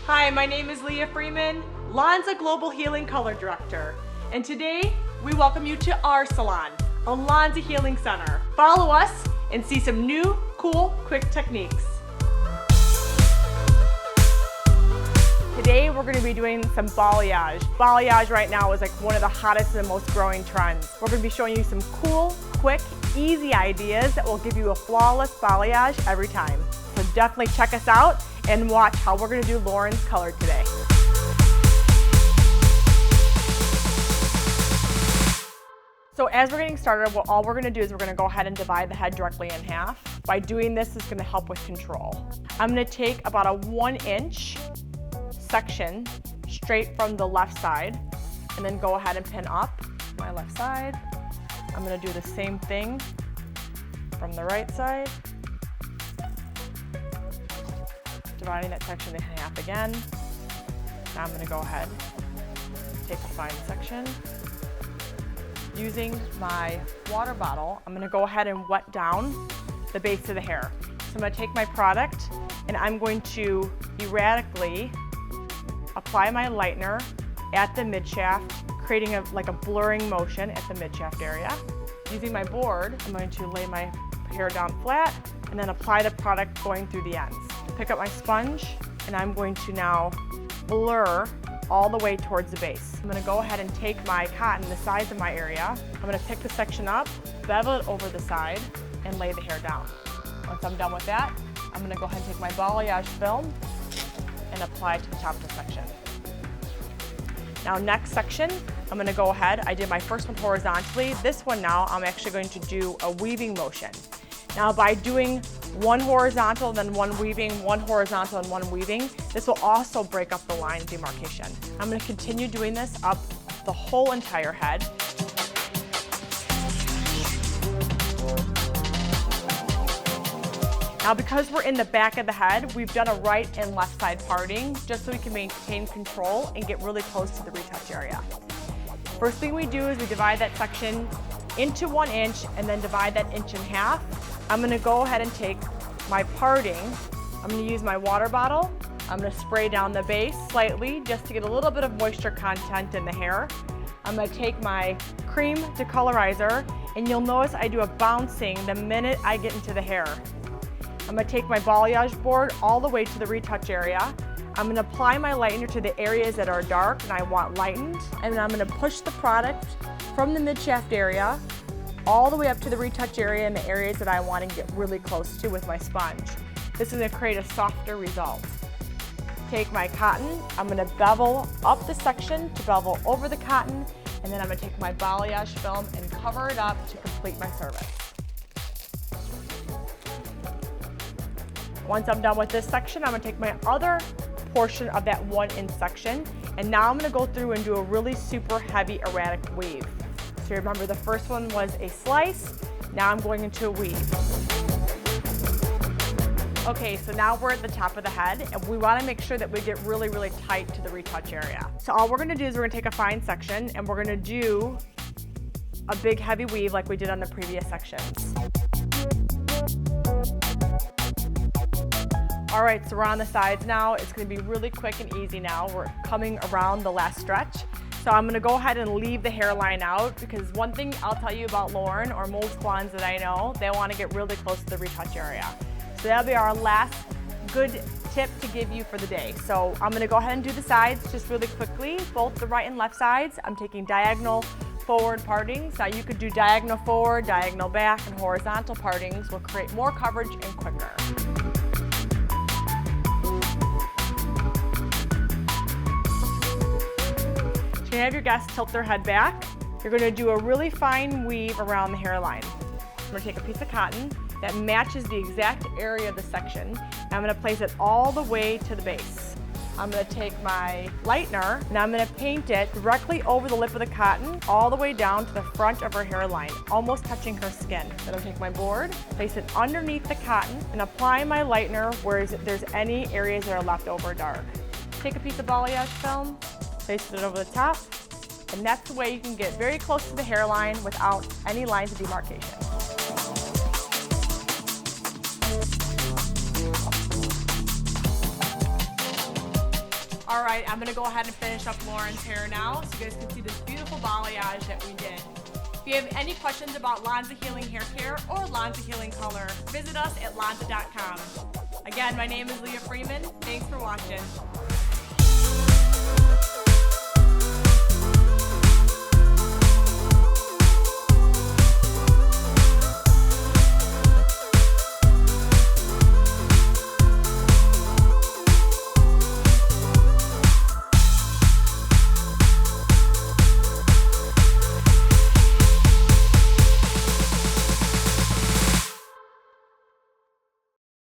Hi, my name is Leah Freeman, Lanza Global Healing Color Director, and today we welcome you to our salon, Lanza Healing Center. Follow us and see some new, cool, quick techniques. Today we're going to be doing some balayage. Balayage right now is like one of the hottest and most growing trends. We're going to be showing you some cool, quick, easy ideas that will give you a flawless balayage every time. So definitely check us out and watch how we're going to do Lauren's color today. So as we're getting started, all we're going to do is we're going to go ahead and divide the head directly in half. By doing this, it's going to help with control. I'm going to take about a 1-inch section straight from the left side and then go ahead and pin up my left side. I'm going to do the same thing from the right side. Dividing that section in half again. Now I'm going to go ahead, take a fine section. Using my water bottle, I'm going to go ahead and wet down the base of the hair. So I'm going to take my product and I'm going to erratically apply my lightener at the midshaft, creating like a blurring motion at the midshaft area. Using my board, I'm going to lay my hair down flat and then apply the product going through the ends. Pick up my sponge and I'm going to now blur all the way towards the base. I'm going to go ahead and take my cotton, the size of my area. I'm going to pick the section up, bevel it over the side, and lay the hair down. Once I'm done with that, I'm going to go ahead and take my balayage film and apply it to the top of the section. Now next section, I'm going to go ahead, I did my first one horizontally. This one now, I'm actually going to do a weaving motion. Now by doing one horizontal, then one weaving, one horizontal and one weaving, this will also break up the line demarcation. I'm going to continue doing this up the whole entire head. Now because we're in the back of the head, we've done a right and left side parting just so we can maintain control and get really close to the retouch area. First thing we do is we divide that section into 1 inch and then divide that inch in half. I'm going to go ahead and take my parting. I'm going to use my water bottle. I'm going to spray down the base slightly just to get a little bit of moisture content in the hair. I'm going to take my cream decolorizer and you'll notice I do a bouncing the minute I get into the hair. I'm going to take my balayage board all the way to the retouch area. I'm going to apply my lightener to the areas that are dark and I want lightened. And then I'm going to push the product from the midshaft area all the way up to the retouch area and the areas that I want to get really close to with my sponge. This is going to create a softer result. Take my cotton, I'm going to bevel up the section to bevel over the cotton, and then I'm going to take my balayage film and cover it up to complete my service. Once I'm done with this section, I'm going to take my other portion of that 1-inch section, and now I'm going to go through and do a really super heavy erratic weave. So remember the first one was a slice, now I'm going into a weave. Okay, so now we're at the top of the head and we want to make sure that we get really, really tight to the retouch area. So all we're going to do is we're going to take a fine section and we're going to do a big heavy weave like we did on the previous sections. All right, so we're on the sides now. It's going to be really quick and easy now. We're coming around the last stretch. So I'm going to go ahead and leave the hairline out because one thing I'll tell you about Lauren or most salons that I know, they want to get really close to the retouch area. So that'll be our last good tip to give you for the day. So I'm going to go ahead and do the sides just really quickly, both the right and left sides. I'm taking diagonal forward partings. Now you could do diagonal forward, diagonal back, and horizontal partings will create more coverage and quicker. You have your guests tilt their head back. You're going to do a really fine weave around the hairline. I'm going to take a piece of cotton that matches the exact area of the section, and I'm going to place it all the way to the base. I'm going to take my lightener and I'm going to paint it directly over the lip of the cotton all the way down to the front of her hairline, almost touching her skin. Then I'll take my board, place it underneath the cotton, and apply my lightener where there's any areas that are left over dark. Take a piece of balayage film, place it over the top, and that's the way you can get very close to the hairline without any lines of demarcation. All right, I'm gonna go ahead and finish up Lauren's hair now so you guys can see this beautiful balayage that we did. If you have any questions about Lanza Healing Hair Care or Lanza Healing Color, visit us at lanza.com. Again, my name is Leah Freeman. Thanks for watching.